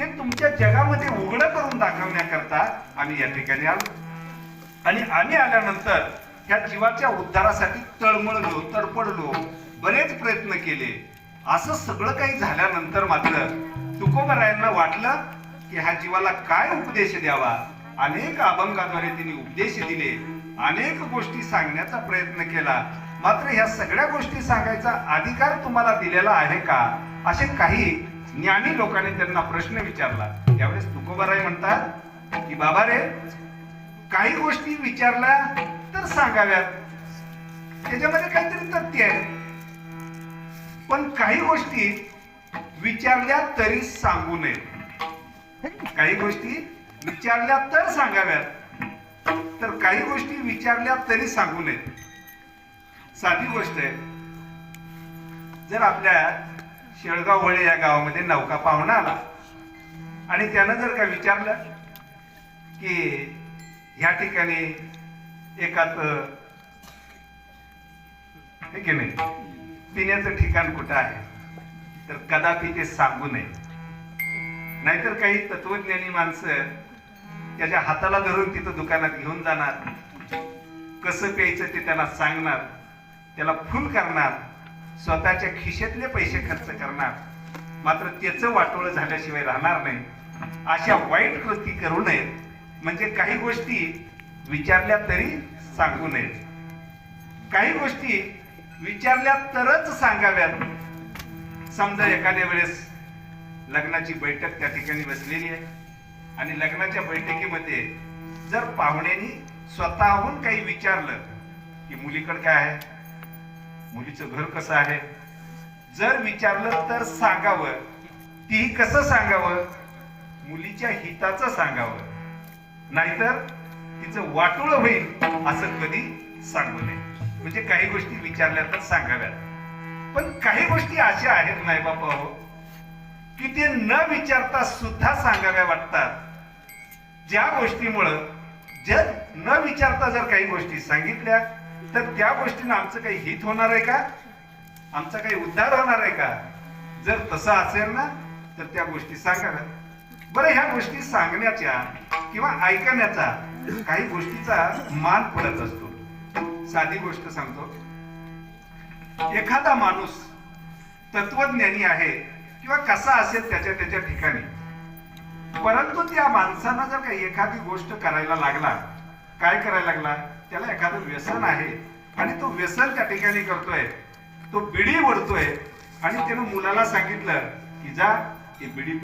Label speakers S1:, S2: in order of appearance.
S1: ते तुमच्या जगामध्ये उघडं करून दाखवण्याकरता आम्ही या ठिकाणी आलो. आणि आम्ही आल्यानंतर ह्या जीवाच्या उद्धारासाठी तळमळलो, तडपडलो, बरेच प्रयत्न केले. असं सगळं काही झाल्यानंतर मात्र तुकोबरायांना वाटलं की ह्या जीवाला काय उपदेश द्यावा. अनेक अभंगाद्वारे त्यांनी उपदेश दिले, अनेक गोष्टी सांगण्याचा प्रयत्न केला. मात्र ह्या सगळ्या गोष्टी सांगायचा अधिकार तुम्हाला दिलेला आहे का, असे काही ज्ञानी लोकांनी त्यांना प्रश्न विचारला. त्यावेळेस तुकोबराय म्हणतात की बाबा रे, काही गोष्टी विचारल्या तर सांगाव्यात, त्याच्यामध्ये काहीतरी तथ्य आहे. पण काही गोष्टी विचारल्या तरी सांगू नये. काही गोष्टी विचारल्या तर सांगाव्यात, तर काही गोष्टी विचारल्या तरी सांगू नयेत. साधी गोष्ट आहे, जर आपल्या शेळगाव वळे या गावामध्ये नौका पाहुणा आला आणि त्यानं जर का विचारलं की ह्या ठिकाणी एकाच हे की नाही पिण्याचं ठिकाण कुठं आहे, तर कदापि ते सांगू नये. नाहीतर काही तत्वज्ञानी माणसं त्याच्या हाताला धरून तिथं दुकानात घेऊन जाणार, कसं प्यायचं ते त्याला सांगणार, त्याला फुल करणार, स्वतःच्या खिशातले पैसे खर्च करणार, मात्र त्याचं वाटोळं झाल्याशिवाय राहणार नाही. अशा वाईट कृती करू नयेत. म्हणजे काही गोष्टी विचारल्या तरी सांगू नयेत. काही गोष्टी विचारल्या तरच सांगाव्यात. समजा एखाद्या वेळेस लग्नाची बैठक त्या ठिकाणी बसलेली आहे आणि लग्नाच्या बैठकीमध्ये जर पाहुण्यांनी स्वतःहून काही विचारलं की मुलीकडे काय आहे, मुलीचं घर कसं आहे, जर विचारलं तर सांगावं. तीही कसं सांगावं, मुलीच्या हिताचं सांगावं. नाहीतर तिचं वाटोळं होईल असं कधी सांगू नये. म्हणजे काही गोष्टी विचारल्या तर सांगाव्यात. पण काही गोष्टी अशा आहेत नाही बापा हो, की ते न विचारता सुद्धा सांगाव्या वाटतात. ज्या गोष्टीमुळं जर न विचारता जर काही गोष्टी सांगितल्या तर त्या गोष्टीनं आमचं काही हित होणार आहे का, आमचा काही उद्धार होणार आहे का? जर तसं असेल ना तर त्या गोष्टी सांगाव्या. बरं, ह्या गोष्टी सांगण्याच्या किंवा ऐकण्याचा काही गोष्टीचा मान पडत असतो. साधी गोष्ट सांगतो. एखादा माणूस तत्वज्ञानी आहे किंवा कसा असेल त्याच्या त्याच्या ठिकाणी, परंतु त्या माणसानं जर काही एखादी गोष्ट करायला लागला, काय करायला लागला, त्याला एखादं व्यसन आहे आणि तो व्यसन त्या ठिकाणी करतोय, तो बिडी ओढतोय आणि त्यानं मुलाला सांगितलं की जा ती बिडी